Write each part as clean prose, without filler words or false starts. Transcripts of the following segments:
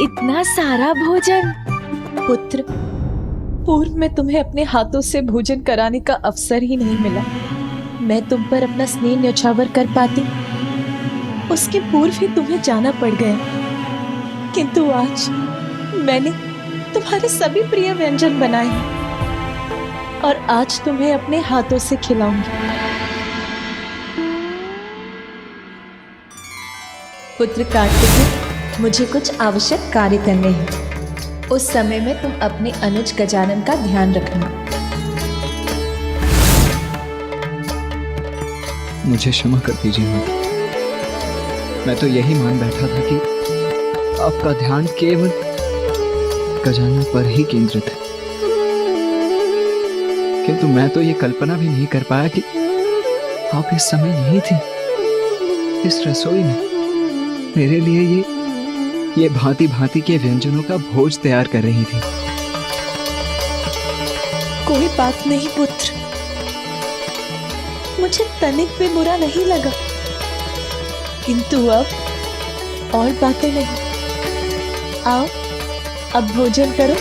इतना सारा भोजन। पुत्र, पूर्व में तुम्हें अपने हाथों से भोजन कराने का अवसर ही नहीं मिला। मैं तुम पर अपना स्नेह न्यौछावर कर पाती, उसके पूर्व ही तुम्हें जाना पड़ गया। किंतु आज मैंने तुम्हारे सभी प्रिय व्यंजन बनाए हैं और आज तुम्हें अपने हाथों से खिलाऊंगी। पुत्र कार्तिकेय, मुझे कुछ आवश्यक कार्य करने हैं। उस समय में तुम अपने अनुज गजानन का ध्यान रखना। मुझे क्षमा कर दीजिए माँ। मैं तो यही मान बैठा था कि आपका ध्यान केवल गजानन पर ही केंद्रित है, किंतु मैं तो ये कल्पना भी नहीं कर पाया कि आप इस समय यही थी, इस रसोई में मेरे लिए ये भांति भांति के व्यंजनों का भोज तैयार कर रही थी। कोई बात नहीं पुत्र, मुझे तनिक भी बुरा नहीं लगा, किंतु अब और बातें नहीं। आओ अब भोजन करो।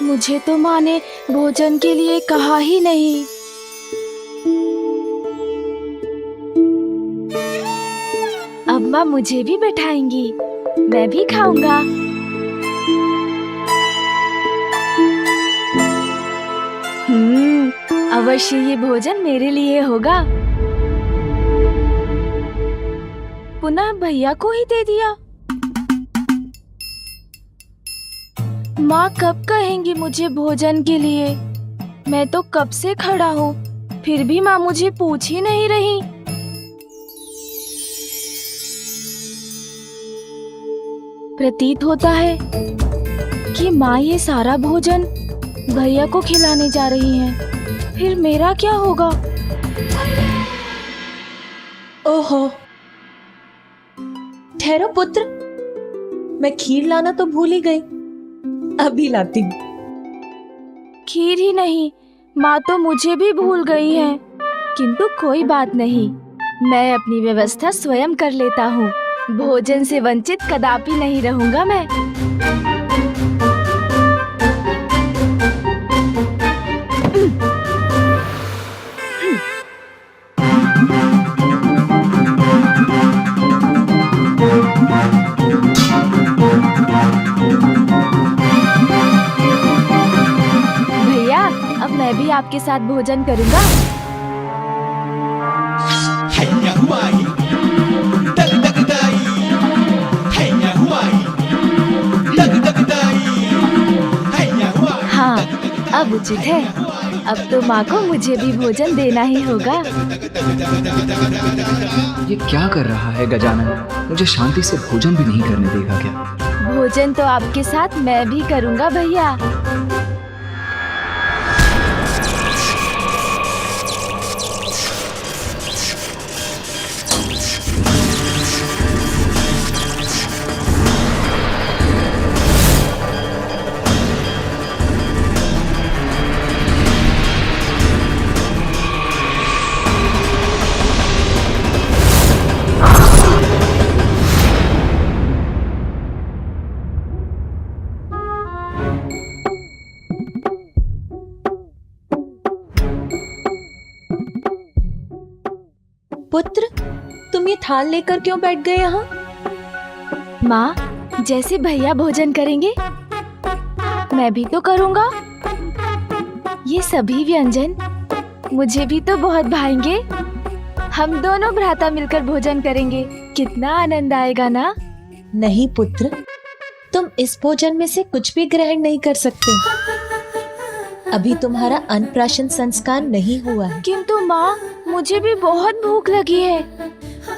मुझे तो माँ ने भोजन के लिए कहा ही नहीं। अब माँ मुझे भी बैठाएंगी, मैं भी खाऊंगा। अवश्य ये भोजन मेरे लिए होगा। पुनः भैया को ही दे दिया। माँ कब कहेंगी मुझे भोजन के लिए? मैं तो कब से खड़ा हूँ, फिर भी माँ मुझे पूछ ही नहीं रही। प्रतीत होता है कि माँ ये सारा भोजन भैया को खिलाने जा रही हैं। फिर मेरा क्या होगा? ओहो, ठहरो पुत्र, मैं खीर लाना तो भूल ही गई, अभी लाती हूँ। खीर ही नहीं, माँ तो मुझे भी भूल गई है। किंतु कोई बात नहीं, मैं अपनी व्यवस्था स्वयं कर लेता हूँ। भोजन से वंचित कदापि नहीं रहूंगा मैं। भैया, अब मैं भी आपके साथ भोजन करूंगा। हाँ, अब उचित है। अब तो माँ को मुझे भी भोजन देना ही होगा। ये क्या कर रहा है गजानन? मुझे शांति से भोजन भी नहीं करने देगा क्या? भोजन तो आपके साथ मैं भी करूंगा भैया। पुत्र, तुम ये थाल लेकर क्यों बैठ गए यहाँ? माँ, जैसे भैया भोजन करेंगे मैं भी तो करूँगा। ये सभी व्यंजन मुझे भी तो बहुत भाएंगे। हम दोनों भ्राता मिलकर भोजन करेंगे, कितना आनंद आएगा ना? नहीं पुत्र, तुम इस भोजन में से कुछ भी ग्रहण नहीं कर सकते। अभी तुम्हारा अन्नप्राशन संस्कार नहीं हुआ है। किंतु माँ, मुझे भी बहुत भूख लगी है।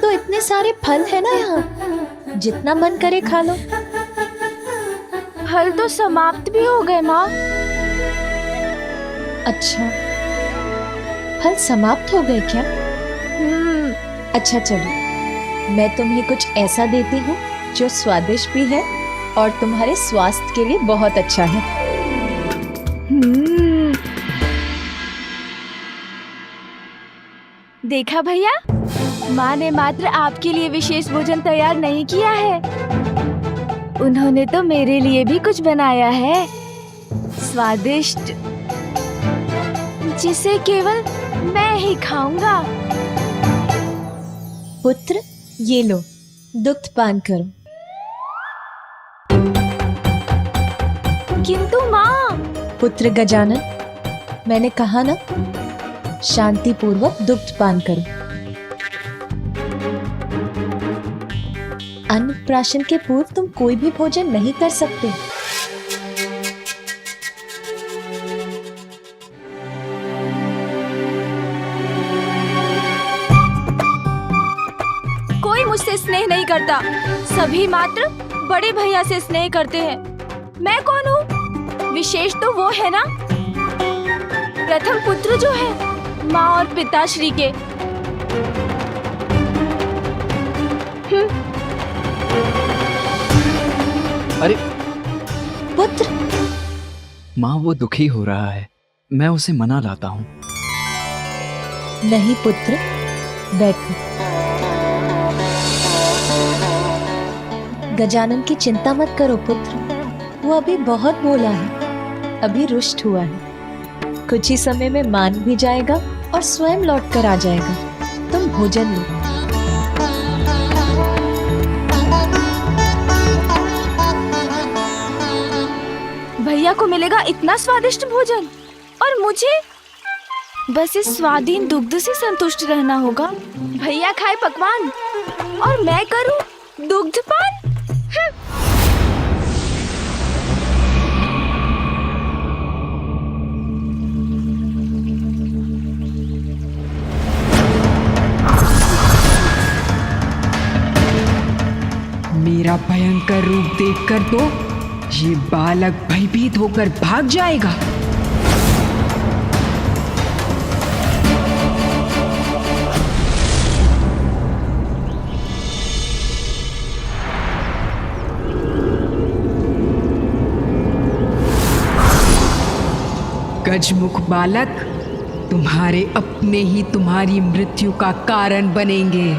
तो इतने सारे फल है ना यहाँ, जितना मन करे खा लो। फल तो समाप्त भी हो गए माँ। अच्छा, फल समाप्त हो गए क्या? अच्छा चलो, मैं तुम्हें कुछ ऐसा देती हूँ जो स्वादिष्ट भी है और तुम्हारे स्वास्थ्य के लिए बहुत अच्छा है। देखा भैया, माँ ने मात्र आपके लिए विशेष भोजन तैयार नहीं किया है, उन्होंने तो मेरे लिए भी कुछ बनाया है, स्वादिष्ट, जिसे केवल मैं ही खाऊंगा। पुत्र, ये लो, दुग्ध पान करो। किंतु माँ। पुत्र गजानन, मैंने कहा ना, शांति पूर्वक दुग्ध पान करो। अन्नप्राशन के पूर्व तुम कोई भी भोजन नहीं कर सकते। कोई मुझसे स्नेह नहीं करता, सभी मात्र बड़े भैया से स्नेह करते हैं। मैं कौन हूँ? विशेष तो वो है ना, प्रथम पुत्र जो है माँ और पिताश्री के। अरे पुत्र, माँ, वो दुखी हो रहा है, मैं उसे मना लाता हूँ। नहीं पुत्र, बैठो। गजानन की चिंता मत करो पुत्र, वो अभी बहुत बोला है, अभी रुष्ट हुआ है, कुछ ही समय में मान भी जाएगा और स्वयं लौट कर आ जाएगा। तुम भोजन लो। भैया को मिलेगा इतना स्वादिष्ट भोजन और मुझे बस इस स्वादीन दुग्ध से संतुष्ट रहना होगा। भैया खाए पकवान और मैं करूं दुग्ध पान। मेरा भयंकर रूप देखकर तो ये बालक भयभीत होकर भाग जाएगा। गजमुख बालक, तुम्हारे अपने ही तुम्हारी मृत्यु का कारण बनेंगे।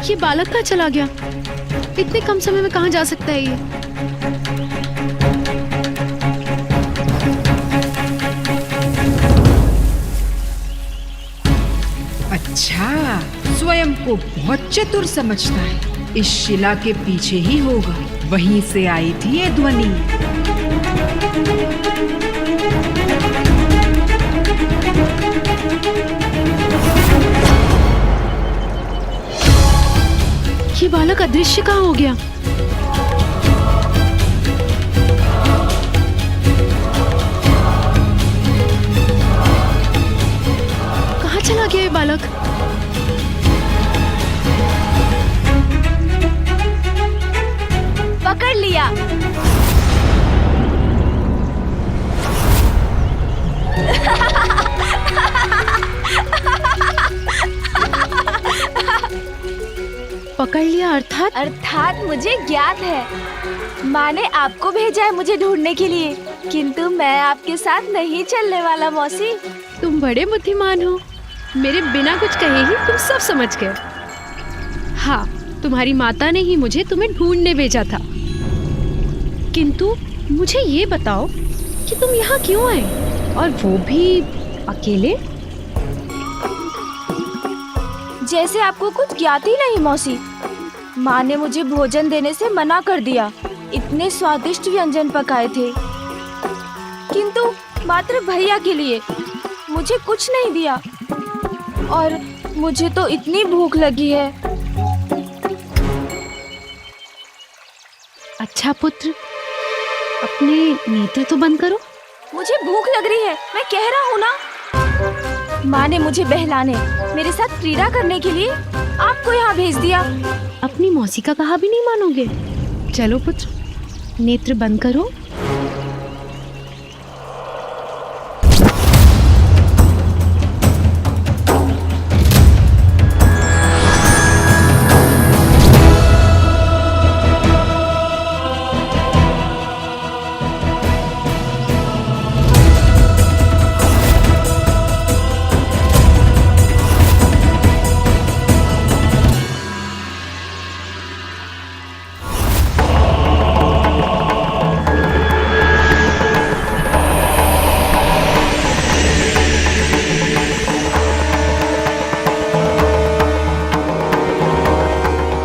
ये बालक कहाँ चला गया? इतने कम समय में कहाँ जा सकता है ये? अच्छा, स्वयं को बहुत चतुर समझता है। इस शिला के पीछे ही होगा, वहीं से आई थी ये ध्वनि। ये बालक अदृश्य कहाँ हो गया? कहाँ चला गया ये बालक? पकड़ लिया। पकड़ लिया अर्थात मुझे ज्ञात है, माँ ने आपको भेजा है मुझे ढूंढने के लिए, किंतु मैं आपके साथ नहीं चलने वाला मौसी। तुम बड़े बुद्धिमान हो, मेरे बिना कुछ कहे ही तुम सब समझ गए। हाँ, तुम्हारी माता ने ही मुझे तुम्हें ढूंढने भेजा था, किंतु मुझे ये बताओ कि तुम यहाँ क्यों आए, और वो भी अकेले? जैसे आपको कुछ ज्ञात ही नहीं मौसी। माँ ने मुझे भोजन देने से मना कर दिया, इतने स्वादिष्ट व्यंजन पकाए थे, किंतु मात्र भैया के लिए मुझे कुछ नहीं दिया, और मुझे तो इतनी भूख लगी है। अच्छा पुत्र, अपने नेत्र तो बंद करो। मुझे भूख लग रही है, मैं कह रहा हूँ ना। माँ ने मुझे बहलाने, मेरे साथ क्रीड़ा करने के लिए आपको यहाँ भेज दिया। अपनी मौसी का कहा भी नहीं मानोगे? चलो पुत्र, नेत्र बंद करो।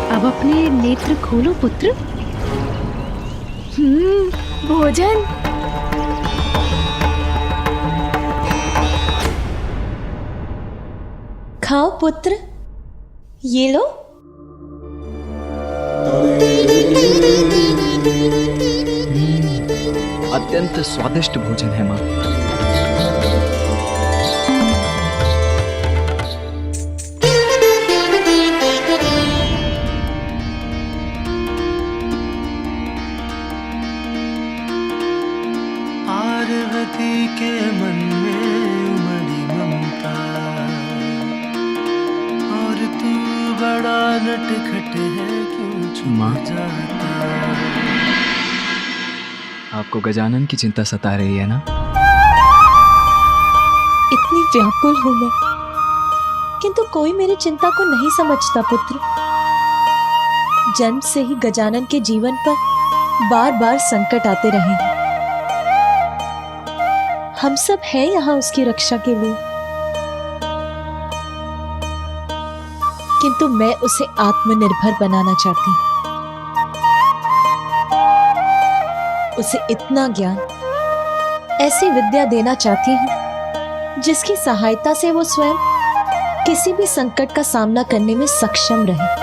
अब अपने नेत्र खोलो पुत्र। भोजन। खाओ पुत्र, ये लो। अत्यंत स्वादिष्ट भोजन है माँ। पार्वती के मन में उमड़ी ममता, और तू बड़ा नटखट है, क्यों छुप माँ। जाता। आपको गजानन की चिंता सता रही है ना? इतनी व्याकुल हूं मैं, किंतु कोई मेरी चिंता को नहीं समझता पुत्र। जन्म से ही गजानन के जीवन पर बार बार संकट आते रहे हैं। हम सब हैं यहाँ उसकी रक्षा के लिए, किंतु मैं उसे आत्मनिर्भर बनाना चाहती हूँ। उसे इतना ज्ञान, ऐसी विद्या देना चाहती हूँ जिसकी सहायता से वो स्वयं किसी भी संकट का सामना करने में सक्षम रहे।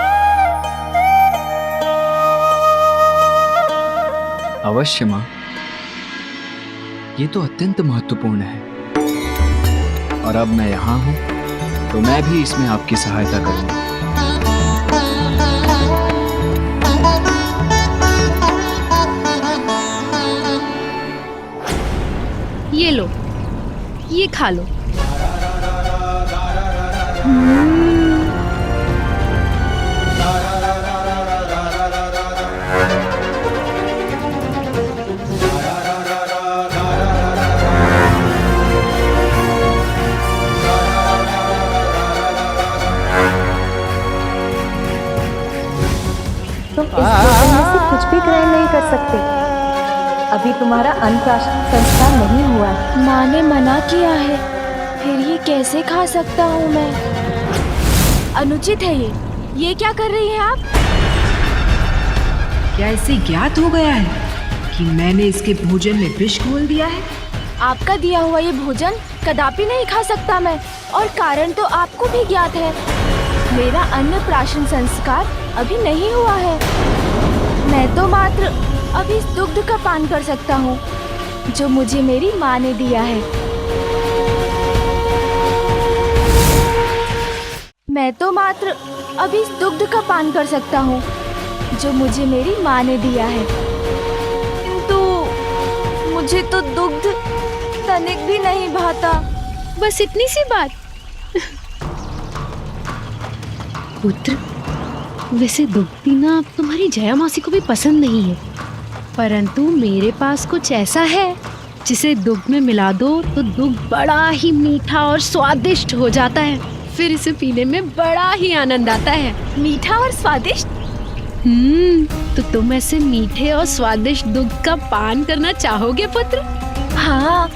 अवश्य माँ, ये तो अत्यंत महत्वपूर्ण है। और अब मैं यहाँ हूँ तो मैं भी इसमें आपकी सहायता करूँगा। ये लो, ये खा लो। तुम इस भोजन में से कुछ भी ग्रहण नहीं कर सकते। अभी तुम्हारा अन्नप्राशन संस्कार नहीं हुआ है। माँ ने मना किया है, फिर ये कैसे खा सकता हूँ मैं? अनुचित है ये क्या कर रही हैं आप? क्या इसे ज्ञात हो गया है कि मैंने इसके भोजन में विष घोल दिया है? आपका दिया हुआ ये भोजन कदापि नहीं खा सकता मैं, और कारण तो आपको भी ज्ञात है। मेरा अन्नप्राशन संस्कार अभी नहीं हुआ है। मैं तो मात्र अभी इस दुग्ध का पान कर सकता हूँ जो मुझे मेरी माँ ने दिया है। मैं तो मात्र अभी इस दुग्ध का पान कर सकता हूँ जो मुझे मेरी माँ ने दिया है, किंतु मुझे तो दुग्ध तनिक भी नहीं भाता। बस इतनी सी बात। पुत्र, वैसे दुग्ध पीना तुम्हारी जया मासी को भी पसंद नहीं है, परंतु मेरे पास कुछ ऐसा है जिसे दुग्ध में मिला दो तो दुग्ध बड़ा ही मीठा और स्वादिष्ट हो जाता है। फिर इसे पीने में बड़ा ही आनंद आता है। मीठा और स्वादिष्ट? तो तुम ऐसे मीठे और स्वादिष्ट दुग्ध का पान करना चाहोगे पुत्र? हाँ।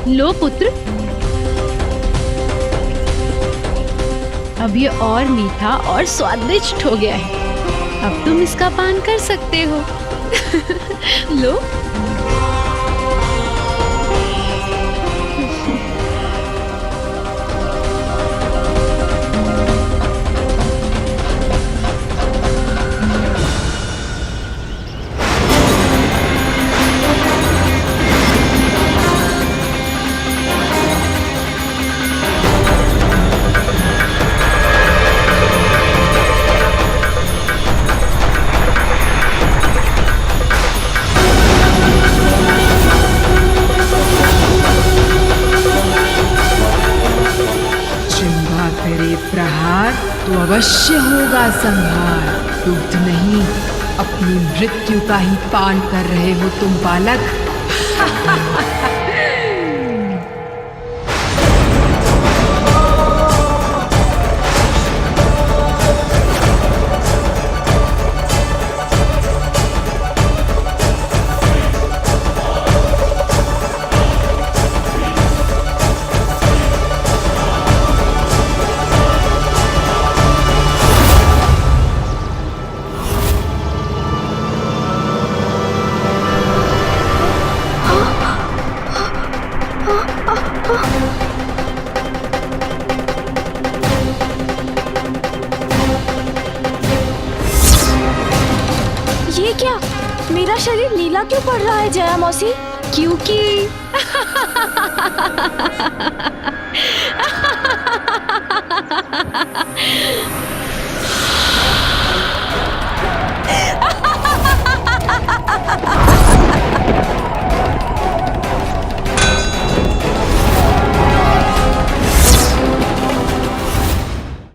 लो पुत्र, अब ये और मीठा और स्वादिष्ट हो गया है। अब तुम इसका पान कर सकते हो। लो। जिह्वा करे प्रहार तो अवश्य होगा संहार। दुग्ध नहीं, अपनी मृत्यु का ही पान कर रहे हो तुम बालक। ये क्या? मेरा शरीर नीला क्यों पड़ रहा है जया मौसी? क्योंकि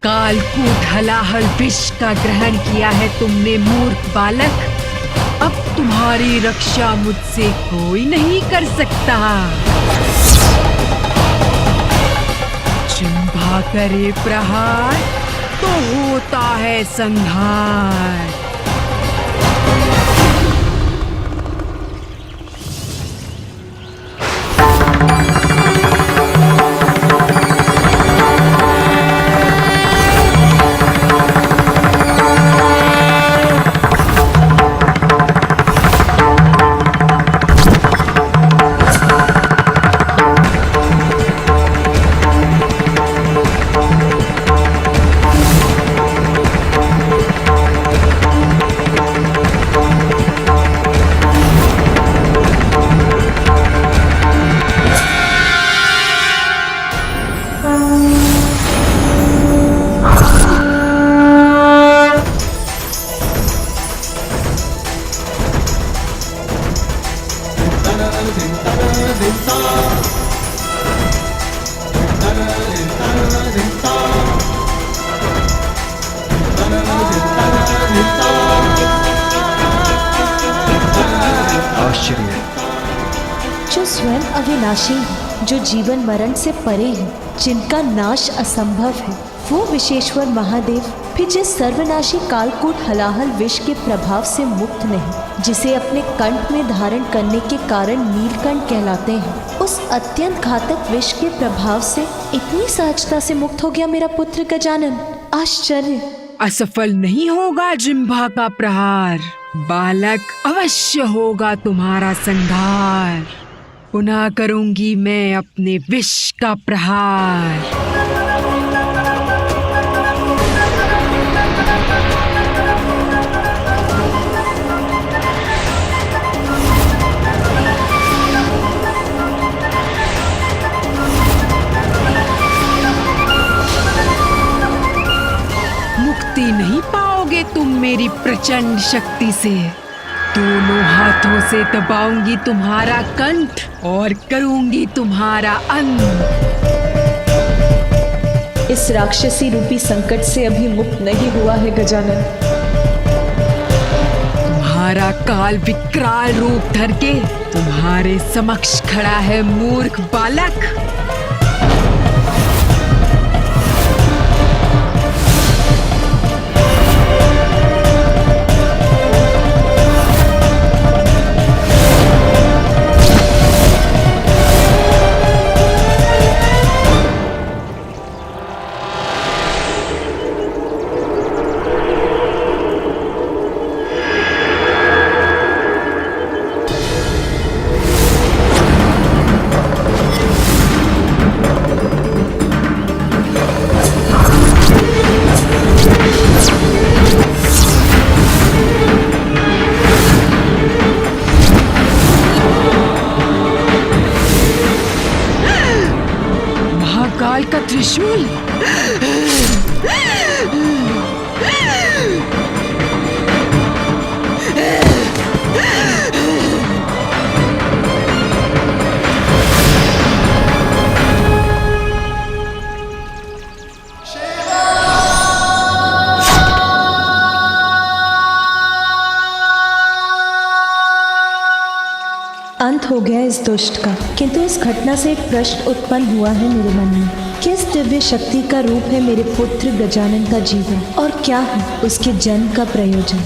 कालकूट हलाहल विष का ग्रहण किया है तुमने मूर्ख बालक। अब तुम्हारी रक्षा मुझसे कोई नहीं कर सकता। जिह्वा करे प्रहार तो होता है संहार। आश्चर्य है। जो स्वयं अविनाशी है, जो जीवन मरण से परे है, जिनका नाश असंभव है, वो विश्वेश्वर महादेव भी जिस सर्वनाशी कालकूट हलाहल विष के प्रभाव से मुक्त नहीं, जिसे अपने कंठ में धारण करने के कारण नीलकंठ कहलाते हैं, उस अत्यंत घातक विष के प्रभाव से इतनी सहजता से मुक्त हो गया मेरा पुत्र गजानन। आश्चर्य। असफल नहीं होगा जिह्वा का प्रहार बालक, अवश्य होगा तुम्हारा संहार। पुनः करूंगी मैं अपने विष का प्रहार। मुक्ति नहीं पाओगे तुम मेरी प्रचंड शक्ति से। दोनों हाथों से दबाऊंगी तुम्हारा कंठ और करूंगी तुम्हारा अंत। इस राक्षसी रूपी संकट से अभी मुक्त नहीं हुआ है गजानन। तुम्हारा काल विकराल रूप धर के तुम्हारे समक्ष खड़ा है मूर्ख बालक। काल का त्रिशूल। अंत हो गया इस दुष्ट का, किंतु इस घटना से एक प्रश्न उत्पन्न हुआ है मेरे मन में। किस दिव्य शक्ति का रूप है मेरे पुत्र गजानन का जीवन, और क्या है उसके जन्म का प्रयोजन?